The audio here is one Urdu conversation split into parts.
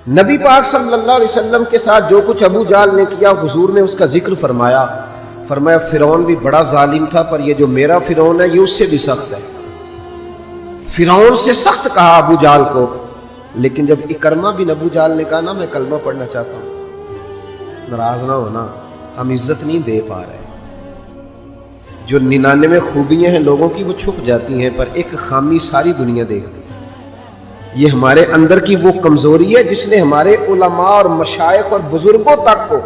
نبی پاک صلی اللہ علیہ وسلم کے ساتھ جو کچھ ابو جہل نے کیا حضور نے اس کا ذکر فرمایا فرعون بھی بڑا ظالم تھا پر یہ جو میرا فرعون ہے یہ اس سے بھی سخت ہے. فرعون سے سخت کہا ابو جہل کو. لیکن جب اکرمہ بن ابو جہل نے کہا نا میں کلمہ پڑھنا چاہتا ہوں، ناراض نہ ہونا، ہم عزت نہیں دے پا رہے. جو 99 خوبیاں ہیں لوگوں کی وہ چھپ جاتی ہیں پر ایک خامی ساری دنیا دیکھتی ہے. یہ ہمارے اندر کی وہ کمزوری ہے جس نے ہمارے علماء اور مشائخ اور بزرگوں تک کو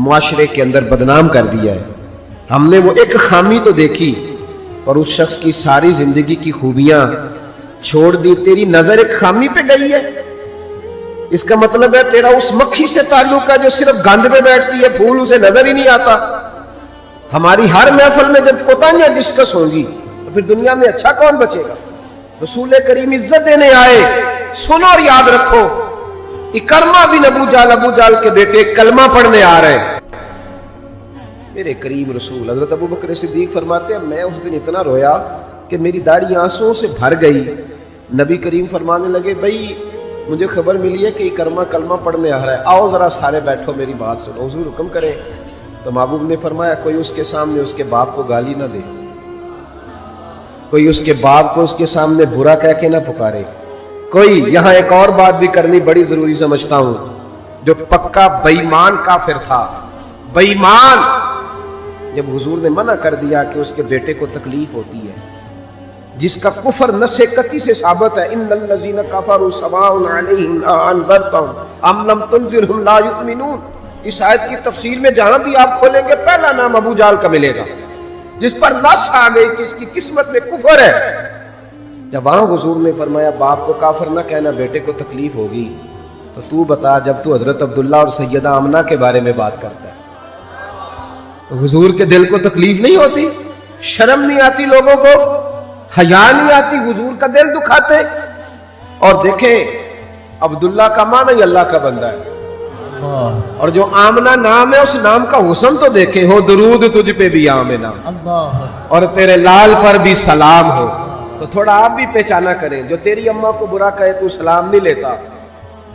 معاشرے کے اندر بدنام کر دیا ہے. ہم نے وہ ایک خامی تو دیکھی اور اس شخص کی ساری زندگی کی خوبیاں چھوڑ دی. تیری نظر ایک خامی پہ گئی ہے، اس کا مطلب ہے تیرا اس مکھی سے تعلق ہے جو صرف گند پہ بیٹھتی ہے، پھول اسے نظر ہی نہیں آتا. ہماری ہر محفل میں جب کوتاہیاں ڈسکس ہوں گی تو پھر دنیا میں اچھا کون بچے گا؟ رسول کریم عزت دینے آئے. سنو اور یاد رکھو، اکرمہ بن ابو جہل کے بیٹے کلمہ پڑھنے آ رہے ہیں. میرے کریم رسول حضرت ابو بکر صدیق فرماتے ہیں میں اس دن اتنا رویا کہ میری داڑھی آنسوں سے بھر گئی. نبی کریم فرمانے لگے بھائی مجھے خبر ملی ہے کہ اکرمہ کلمہ پڑھنے آ رہا ہے، آؤ ذرا سارے بیٹھو میری بات سنو، حضور حکم کریں. تو محبوب نے فرمایا کوئی اس کے سامنے اس کے باپ کو گالی نہ دے، کوئی اس کے باپ کو اس کے سامنے برا کہہ کے نہ پکارے. کوئی یہاں ایک اور بات بھی کرنی بڑی ضروری سمجھتا ہوں، جو پکا بے ایمان کافر تھا، بے ایمان، جب حضور نے منع کر دیا کہ اس کے بیٹے کو تکلیف ہوتی ہے، جس کا کفر نص قطعی سے ثابت ہے ان الذین کفروا سواء علیہم انذرتهم ام لم تنذرهم لا یؤمنون. اس آیت کی تفسیر میں جہاں بھی آپ کھولیں گے پہلا نام ابو جہل کا ملے گا جس پر نص آ گئی کہ اس کی قسمت میں کفر ہے. جب وہاں حضور نے فرمایا باپ کو کافر نہ کہنا بیٹے کو تکلیف ہوگی، تو بتا جب تو حضرت عبداللہ اور سیدہ آمنہ کے بارے میں بات کرتا ہے تو حضور کے دل کو تکلیف نہیں ہوتی؟ شرم نہیں آتی لوگوں کو؟ حیا نہیں آتی؟ حضور کا دل دکھاتے. اور دیکھیں عبداللہ کا معنی اللہ کا بندہ ہے، اور جو آمنہ نام ہے اس نام کا حسن تو دیکھیں، ہو درود تجھ پہ بھی آمنہ اور تیرے لال پر بھی سلام ہو. تو تھوڑا آپ بھی پہچانا کریں، جو تیری اماں کو برا کہے تو سلام نہیں لیتا،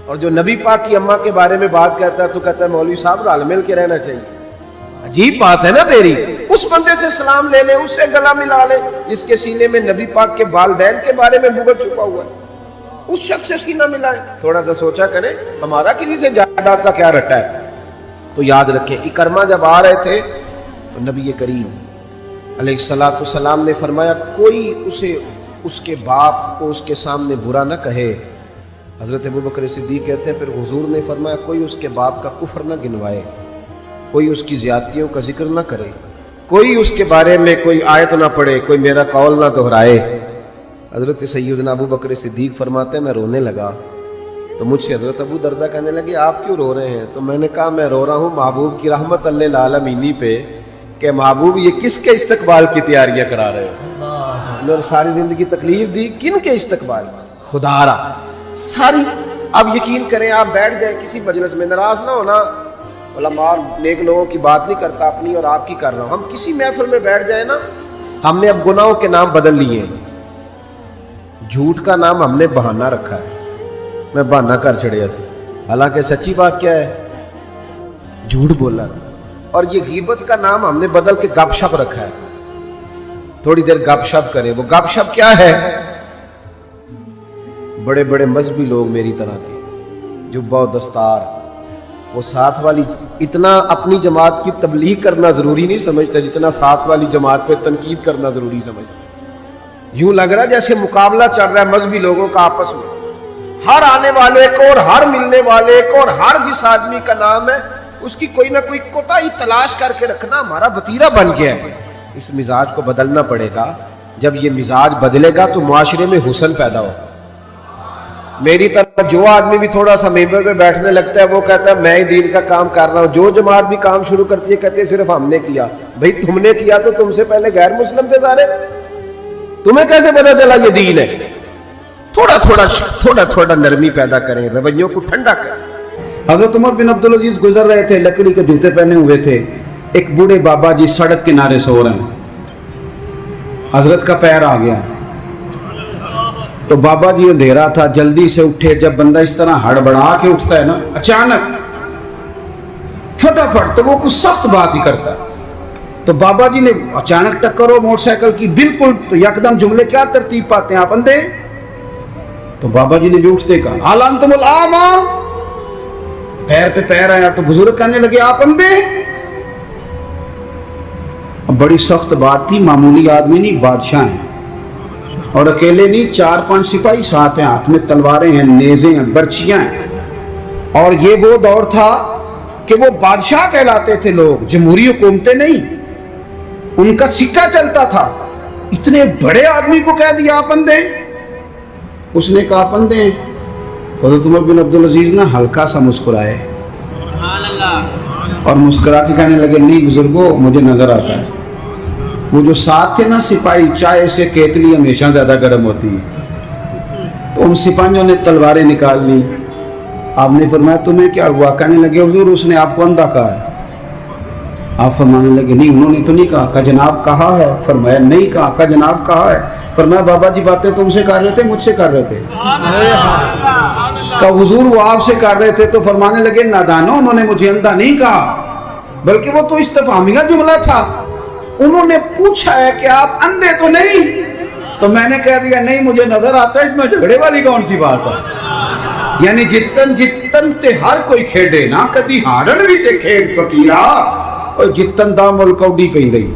اور جو نبی پاک کی اماں کے بارے میں بات کہتا ہے تو کہتا ہے مولوی صاحب رل مل کے رہنا چاہیے. عجیب بات ہے نا تیری. اس بندے سے سلام لے لے، اس سے گلا ملا لے جس کے سینے میں نبی پاک کے والدین کے بارے میں بغض چھپا ہوا ہے، اس شخص سے سینہ ملائے. تھوڑا سا سوچا کریں ہمارا کسی سے جائیداد کا کیا رٹا ہے. تو یاد رکھیں اکرمہ جب آ رہے تھے تو نبی کریم علیہ السلام نے فرمایا کوئی اسے اس کے باپ کو اس کے سامنے برا نہ کہے. حضرت ابو بکر صدیق کہتے ہیں پھر حضور نے فرمایا کوئی اس کے باپ کا کفر نہ گنوائے، کوئی اس کی زیادتیوں کا ذکر نہ کرے، کوئی اس کے بارے میں کوئی آیت نہ پڑھے، کوئی میرا قول نہ دہرائے. حضرت سیدنا ابو بکر صدیق فرماتے ہیں میں رونے لگا تو مجھ سے حضرت ابو دردہ کہنے لگے آپ کیوں رو رہے ہیں؟ تو میں نے کہا میں رو رہا ہوں محبوب کی رحمت للعالمین پہ کہ محبوب یہ کس کے استقبال کی تیاریاں کرا رہے ہیں. اور ساری زندگی تکلیف دی کن کے استقبال؟ خدا را ساری. اب یقین کریں آپ بیٹھ جائیں کسی مجلس میں، ناراض نہ ہونا، علماء نیک لوگوں کی بات نہیں کرتا، اپنی اور آپ کی کر رہا ہوں. ہم کسی محفل میں بیٹھ جائیں نا، ہم نے اب گناہوں کے نام بدل لیے ہیں. جھوٹ کا نام ہم نے بہانہ رکھا ہے، میں بہانہ کر چڑھیا سے، حالانکہ سچی بات کیا ہے؟ جھوٹ بولا. اور یہ غیبت کا نام ہم نے بدل کے گپ شپ رکھا ہے، تھوڑی دیر گپ شپ کریں. وہ گپ شپ کیا ہے؟ بڑے بڑے مذہبی لوگ میری طرح کے جبہ و دستار، وہ ساتھ والی اتنا اپنی جماعت کی تبلیغ کرنا ضروری نہیں سمجھتے جتنا ساتھ والی جماعت پہ تنقید کرنا ضروری سمجھتے. یوں لگ رہا ہے جیسے مقابلہ چل رہا ہے مذہبی لوگوں کا آپس میں، ہر آنے والے کو اور ہر ملنے والے کو اور ہر جس آدمی کا نام ہے اس کی کوئی نہ کوئی کوتاہی تلاش کر کے رکھنا ہمارا وتیرہ بن گیا ہے. اس مزاج کو بدلنا پڑے گا. جب یہ مزاج بدلے گا تو معاشرے میں حسن پیدا ہو. میری طرف جو آدمی بھی تھوڑا سا ممبر پہ بیٹھنے لگتا ہے وہ کہتا ہے میں ہی دین کا کام کر رہا ہوں. جو جماعت بھی کام شروع کرتی ہے کہتی ہے صرف ہم نے کیا. بھئی تم نے کیا تو تم سے پہلے غیر مسلم تھے سارے، تمہیں کیسے پتا چلا یہ دین ہے؟ تھوڑا تھوڑا نرمی پیدا کریں، رویوں کو ٹھنڈا کریں. حضرت عمر بن عبدالعزیز گزر رہے تھے، لکڑی کے جوتے پہنے ہوئے تھے. ایک بوڑھے بابا جی سڑک کنارے سو رہے ہیں. حضرت کا پیر آ گیا، تو بابا جی اندھیرا تھا، جلدی سے اٹھے. جب بندہ اس طرح ہڑبڑا کے اٹھتا ہے نا اچانک فٹافٹ، تو وہ کچھ سخت بات ہی کرتا ہے. تو بابا جی نے اچانک ٹکر ہو موٹر سائیکل کی بالکل، تو یکدم جملے کیا ترتیب پاتے ہیں آپ اندھے. تو بابا جی نے بھی اٹھتے کہا آلام تم العاما، پیر پہ پیر آیا. تو بزرگ کہنے لگے آپ اندھے. بڑی سخت بات تھی، معمولی آدمی نہیں، بادشاہ ہیں، اور اکیلے نہیں، 4-5 سپاہی ساتھ ہیں، ہاتھ میں تلواریں ہیں، نیزیں ہیں، برچیاں ہیں. اور یہ وہ دور تھا کہ وہ بادشاہ کہلاتے تھے لوگ، جمہوری حکومتیں نہیں، ان کا سکہ چلتا تھا. اتنے بڑے آدمی کو کہہ دیا آپ اندھے. اس نے کہا آپ اندھے ہیں. تو حضرت عمر بن عبدالعزیز نے ہلکا سا مسکرائے اور مسکرا کے کہنے لگے نہیں بزرگوں، مجھے نظر آتا ہے. وہ جو ساتھ تھے نا سپاہی، چائے سے کیتلی ہمیشہ زیادہ گرم ہوتی ہے، تو ان سپاہیوں نے تلواریں نکال لی. آپ نے فرمایا تمہیں کیا ہوا؟ کہنے لگے حضور اس نے آپ کو اندھا کہا ہے. آپ فرمانے لگے نہیں انہوں نے تو نہیں کہا. کہا جناب کہا ہے. فرمایا نہیں کہا. کہا جناب کہا ہے. فرمایا بابا جی باتیں تم سے کر رہے تھے مجھ سے کر رہے تھے؟ کہا حضور وہ آپ سے کر رہے تھے. تو فرمانے لگے نادانو، انہوں نے مجھے اندھا نہیں کہا، بلکہ وہ تو استفہامیہ جملہ تھا. انہوں نے پوچھا ہے کہ آپ اندھے تو نہیں، تو میں نے کہہ دیا نہیں مجھے نظر آتا ہے. اس میں جھگڑے والی کون سی بات ہے؟ یعنی جتن جتن تے ہر کوئی کھیڑے نا، کدی ہارن بھی تے کھیڑ فقیرا، اور جتن دا مل کوڈی پہ گئی،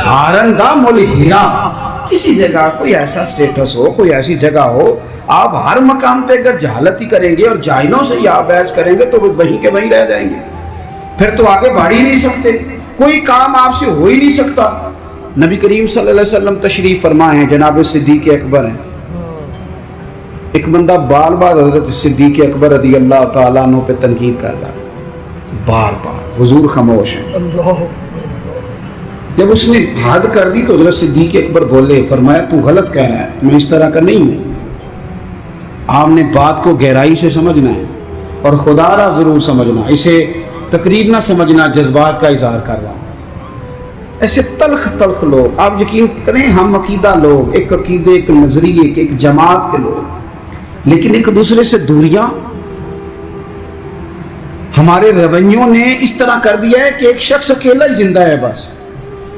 ہارن دا مل ہیرا. کسی جگہ کوئی ایسا سٹیٹس ہو، کوئی ایسی جگہ ہو، آپ ہر مقام پہ اگر جہالت ہی کریں گے اور جاہلوں سے ہی آپ بحث کریں گے تو وہ وہیں کے وہیں رہ جائیں گے، پھر تو آگے بڑھ ہی نہیں سکتے، کوئی کام آپ سے ہو ہی نہیں سکتا. نبی کریم صلی اللہ علیہ وسلم تشریف فرما ہیں، جناب صدیق اکبر ہیں. ایک بندہ بار بار حضرت صدیق اکبر رضی اللہ تعالیٰ عنہ پہ تنقید کر رہا ہے، بار بار. حضور خاموش ہیں. جب اس نے حد کر دی تو حضرت صدیق اکبر بولے، فرمایا تو غلط کہہ رہا ہے، میں اس طرح کا نہیں ہوں. آپ نے بات کو گہرائی سے سمجھنا ہے اور خدا را ضرور سمجھنا، اسے تقریر نہ سمجھنا جذبات کا اظہار کر رہا ہوں. ایسے تلخ تلخ لوگ، آپ یقین کریں ہم عقیدہ لوگ، ایک عقیدے، ایک نظریے، ایک جماعت کے لوگ، لیکن ایک دوسرے سے دوریاں. ہمارے رویوں نے اس طرح کر دیا ہے کہ ایک شخص اکیلا ہی زندہ ہے، بس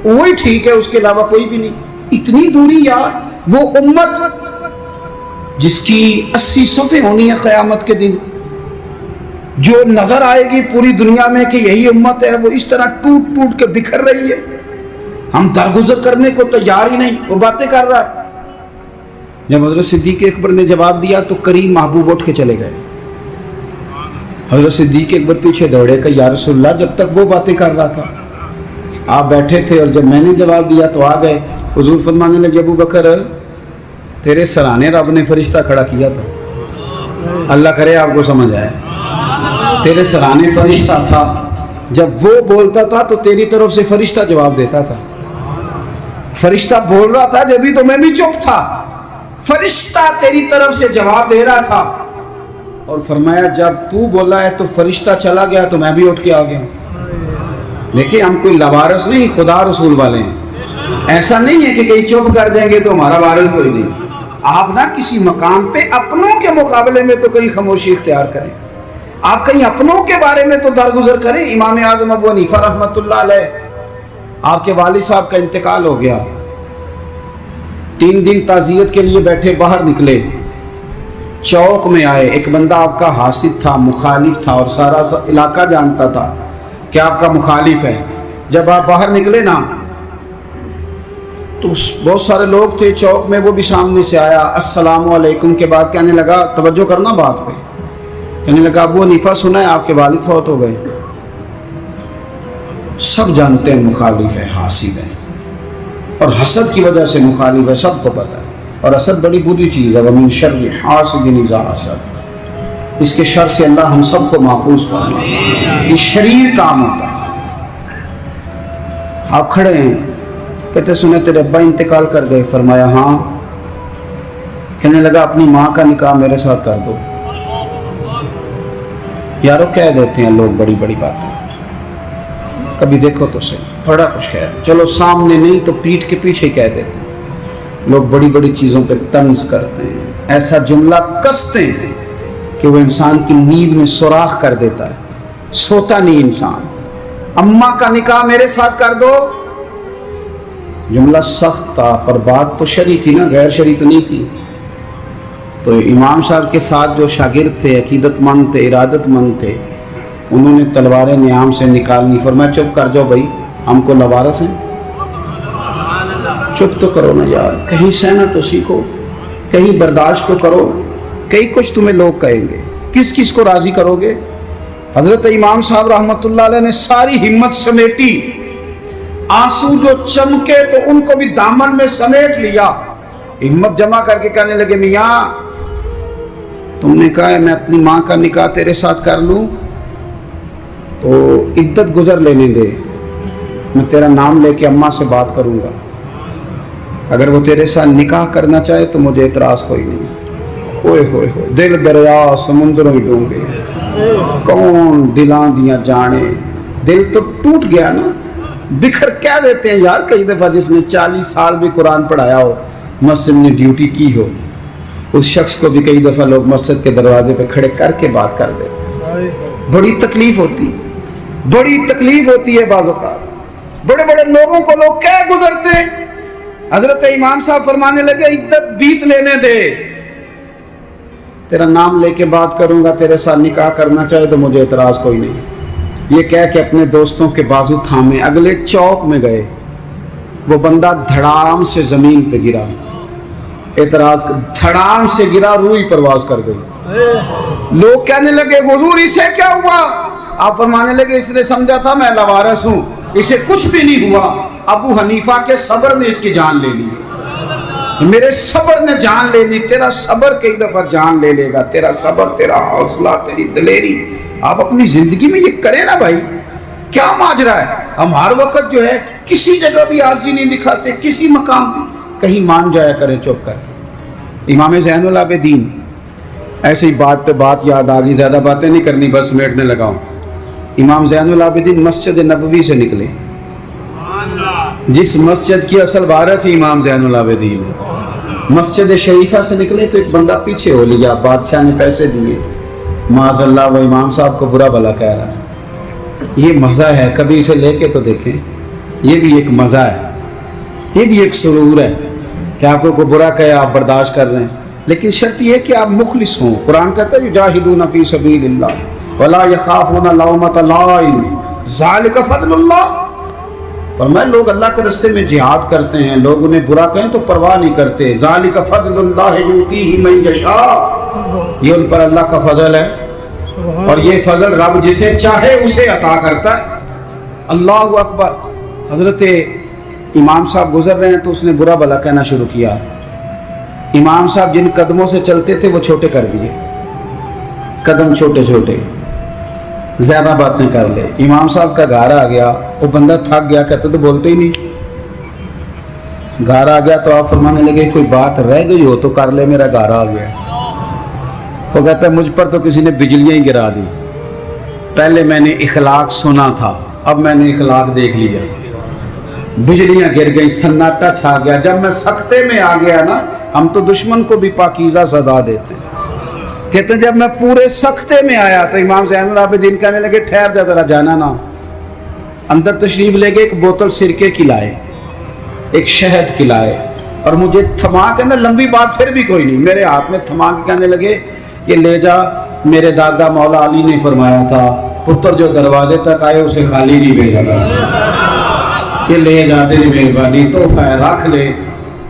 وہی ٹھیک ہے، اس کے علاوہ کوئی بھی نہیں. اتنی دوری یار. وہ امت جس کی 80 صفحے ہونی ہے قیامت کے دن، جو نظر آئے گی پوری دنیا میں کہ یہی امت ہے، وہ اس طرح ٹوٹ ٹوٹ کے بکھر رہی ہے. ہم درگزر کرنے کو تیار ہی نہیں، وہ باتیں کر رہا ہے. جب حضرت صدیق اکبر نے جواب دیا تو کریم محبوب اٹھ کے چلے گئے. حضرت صدیق اکبر پیچھے دوڑے کہ یا رسول اللہ، جب تک وہ باتیں کر رہا تھا آپ بیٹھے تھے، اور جب میں نے جواب دیا تو آ گئے. حضور فرمانے لگے ابو بکر تیرے سرانے رب نے فرشتہ کھڑا کیا تھا. اللہ کرے آپ کو سمجھ آئے. تیرے سرانے فرشتہ تھا، جب وہ بولتا تھا تو تیری طرف سے فرشتہ جواب دیتا تھا. فرشتہ بول رہا تھا جبھی تو میں بھی چپ تھا، فرشتہ تیری طرف سے جواب دے رہا تھا. اور فرمایا جب تو بولا ہے تو فرشتہ چلا گیا تو میں بھی اٹھ کے آ گیا. دیکھیں ہم کوئی لوارث نہیں، خدا رسول والے ہیں. ایسا نہیں ہے کہ کہیں چپ کر دیں گے تو ہمارا وارث کوئی نہیں. آپ نہ کسی مقام پہ اپنوں کے مقابلے میں تو کہیں خاموشی اختیار کریں، آپ کہیں اپنوں کے بارے میں تو درگزر کریں. امام اعظم ابو حنیفہ رحمۃ اللہ علیہ، آپ کے والد صاحب کا انتقال ہو گیا. 3 دن تعزیت کے لیے بیٹھے، باہر نکلے، چوک میں آئے. ایک بندہ آپ کا حاسد تھا، مخالف تھا، اور سارا علاقہ جانتا تھا کہ آپ کا مخالف ہے. جب آپ باہر نکلے نا تو بہت سارے لوگ تھے چوک میں، وہ بھی سامنے سے آیا. السلام علیکم کے بعد کہنے لگا، توجہ کرنا بات پہ، کہنے لگا ابو حنیفہ سنا ہے آپ کے والد فوت ہو گئے. سب جانتے ہیں مخالف ہے، حاسد ہے، اور حسد کی وجہ سے مخالف ہے، سب کو پتہ ہے. اور حسد بڑی بری چیز ہے. وَمِن شَرِّ حَاسِدٍ إِذَا حَسَدَ، اس کے شر سے اللہ ہم سب کو محفوظ فرمائے. یہ شریر کام ہوتا ہے. آپ کھڑے ہیں، کہتے سنے تیرے ابا انتقال کر گئے. فرمایا ہاں. کہنے لگا اپنی ماں کا نکاح میرے ساتھ کر دو. یارو کہہ دیتے ہیں لوگ بڑی بڑی باتیں، کبھی دیکھو تو صحیح، بڑا کچھ کہہ، چلو سامنے نہیں تو پیٹھ کے پیچھے کہہ دیتے ہیں. لوگ بڑی بڑی چیزوں پہ طنز کرتے ہیں، ایسا جملہ کستے ہیں کہ وہ انسان کی نیند میں سوراخ کر دیتا ہے، سوتا نہیں انسان۔ اماں کا نکاح میرے ساتھ کر دو، جملہ سخت تھا پر بات تو شرعی تھی نا، غیر شرعی تو نہیں تھی۔ تو امام صاحب کے ساتھ جو شاگرد تھے، عقیدت مند تھے، ارادت مند تھے، انہوں نے تلواریں نیام سے نکالنی، فرمایا چپ کر جاؤ بھائی، ہم کو لوارث ہیں، چپ تو کرو نا یار، کہیں سہنا تو سیکھو، کہیں برداشت تو کرو، کئی کچھ تمہیں لوگ کہیں گے، کس کس کو راضی کرو گے؟ حضرت امام صاحب رحمۃ اللہ علیہ نے ساری ہمت سمیٹی، آنسو جو چمکے تو ان کو بھی دامن میں سمیٹ لیا، ہمت جمع کر کے کہنے لگے میاں تم نے کہا ہے میں اپنی ماں کا نکاح تیرے ساتھ کر لوں تو عدت گزر لینے دے، میں تیرا نام لے کے اماں سے بات کروں گا، اگر وہ تیرے ساتھ نکاح کرنا چاہے تو مجھے اعتراض کوئی نہیں۔ اوئے ہوئے ہوئے، دل دریا سمندروں ڈونگے، کون دلاں دیاں جانے، دل تو ٹوٹ گیا نا، بکھر کیا دیتے ہیں یار۔ کئی دفعہ جس نے 40 سال بھی قرآن پڑھایا ہو، مسجد میں ڈیوٹی کی ہو، اس شخص کو بھی کئی دفعہ لوگ مسجد کے دروازے پہ کھڑے کر کے بات کر دیتے، بڑی تکلیف ہوتی، بڑی تکلیف ہوتی ہے بعض اوقات، بڑے بڑے لوگوں کو لوگ کیا گزرتے ہیں۔ حضرت امام صاحب فرمانے لگے عدت بیت لینے دے، تیرا نام لے کے بات کروں گا، تیرے ساتھ نکاح کرنا چاہے تو مجھے اعتراض کوئی نہیں۔ یہ کہہ کے اپنے دوستوں کے بازو تھامے اگلے چوک میں گئے، وہ بندہ دھڑام سے زمین پہ گرا، اعتراض دھڑام سے گرا، روئی پرواز کر گئی۔ لوگ کہنے لگے حضور اسے کیا ہوا؟ آپ فرمانے لگے اس نے سمجھا تھا میں لوارث ہوں، اسے کچھ بھی نہیں ہوا، ابو حنیفہ کے صبر نے اس کی جان لے لی، میرے صبر نے جان لے لی، تیرا صبر کئی دفعہ جان لے لے گا، تیرا صبر، تیرا حوصلہ، تیری دلیری۔ آپ اپنی زندگی میں یہ کریں نا بھائی، کیا ماجرا ہے؟ ہم ہر وقت جو ہے کسی جگہ بھی عاجزی نہیں دکھاتے، کسی مقام کہیں مان جایا کریں چپ کر۔ امام زین العابدین، ایسے ہی بات پہ بات یاد آ گئی، زیادہ باتیں نہیں کرنی، بس سمیٹنے لگا ہوں۔ امام زین العابدین مسجد نبوی سے نکلے، جس مسجد کی اصل وارث امام زین العابدین، مسجد شریفہ سے نکلے تو ایک بندہ پیچھے ہو لیا، بادشاہ نے پیسے دیے، معاذ اللہ وہ امام صاحب کو برا بھلا کہہ رہا ہے۔ یہ مزہ ہے، کبھی اسے لے کے تو دیکھیں، یہ بھی ایک مزہ ہے، یہ بھی ایک سرور ہے کہ آپ کو برا کہے آپ برداشت کر رہے ہیں، لیکن شرط یہ ہے کہ آپ مخلص ہوں۔ قرآن کہتا ہے یجاہدون فی سبیل اللہ ولا یخافون لومۃ لائم ذالک فضل اللہ۔ فرمایا لوگ اللہ کے راستے میں جہاد کرتے ہیں، لوگ انہیں برا کہیں تو پرواہ نہیں کرتے، ذالک فضل اللہ یؤتیہ من یشاء، یہ ان پر اللہ کا فضل ہے، اور یہ فضل رب جسے چاہے اسے عطا کرتا ہے۔ اللہ اکبر۔ حضرت امام صاحب گزر رہے ہیں تو اس نے برا بھلا کہنا شروع کیا، امام صاحب جن قدموں سے چلتے تھے وہ چھوٹے کر دیے، قدم چھوٹے چھوٹے، زیادہ باتیں کر لے۔ امام صاحب کا گھر آ گیا، وہ بندہ تھک گیا، کہتے تو بولتے ہی نہیں، گھر آ گیا تو آپ فرمانے لگے کوئی بات رہ گئی ہو تو کر لے، میرا گھر آ گیا۔ وہ کہتا ہے مجھ پر تو کسی نے بجلیاں ہی گرا دی، پہلے میں نے اخلاق سنا تھا، اب میں نے اخلاق دیکھ لیا، بجلیاں گر گئی، سناٹا چھا گیا۔ جب میں سختے میں آ گیا نا، ہم تو دشمن کو بھی پاکیزہ سزا دیتے ہیں، کہتے ہیں جب میں پورے سختے میں آیا تو امام زین العابدین کہنے لگے ٹھہر جا ذرا، جانا نا۔ اندر تشریف لے گئے، ایک بوتل سرکے کی لائے، ایک شہد کی لائے، اور مجھے تھما کے نا، لمبی بات پھر بھی کوئی نہیں، میرے ہاتھ میں تھما کے کہنے لگے کہ لے جا، میرے دادا مولا علی نے فرمایا تھا پتر جو دروازے تک آئے اسے خالی نہیں بھیجا گیا، کہ لے جا تیری مہربانی، تحفہ ہے رکھ لے۔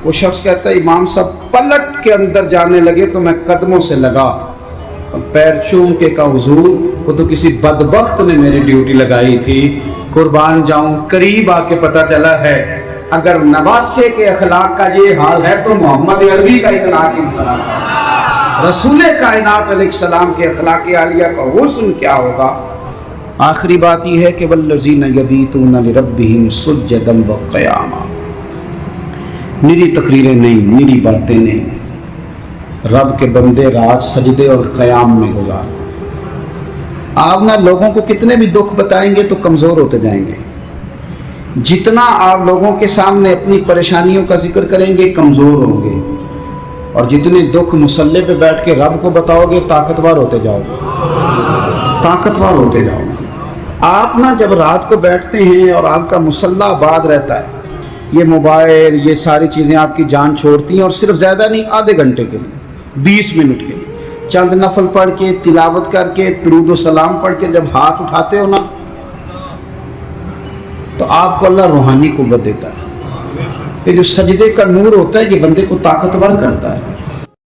وہ شخص کہتا ہے امام صاحب پلٹ کے اندر جانے لگے تو میں قدموں سے لگا، پیر چوم کے کہا حضور وہ تو کسی بدبخت نے میری ڈیوٹی لگائی تھی، قربان جاؤں، قریب آ کے پتہ چلا ہے اگر نواسے کے اخلاق کا یہ حال ہے تو محمد عربی کا اخلاق اس طرح ہے، رسول کائنات علیہ السلام کے اخلاق عالیہ کا حسن کیا ہوگا۔ آخری بات یہ ہے کہ والذین یبیتون لربہم سجدا وقیاما، نری تقریریں نہیں، نری باتیں نہیں، رب کے بندے رات سجدے اور قیام میں گزار۔ آپ نہ لوگوں کو کتنے بھی دکھ بتائیں گے تو کمزور ہوتے جائیں گے، جتنا آپ لوگوں کے سامنے اپنی پریشانیوں کا ذکر کریں گے کمزور ہوں گے، اور جتنے دکھ مصلے پہ بیٹھ کے رب کو بتاؤ گے طاقتور ہوتے جاؤ گے، طاقتور ہوتے جاؤ گے۔ آپ نا جب رات کو بیٹھتے ہیں اور آپ کا مصلہ آباد رہتا ہے، یہ موبائل یہ ساری چیزیں آپ کی جان چھوڑتی ہیں، اور صرف زیادہ نہیں، آدھے گھنٹے کے لیے 20 منٹ کے لیے چند نفل پڑھ کے تلاوت کر کے درود و سلام پڑھ کے جب ہاتھ اٹھاتے ہو نا، تو آپ کو اللہ روحانی قوت دیتا ہے۔ یہ جو سجدے کا نور ہوتا ہے یہ بندے کو طاقتور کرتا ہے۔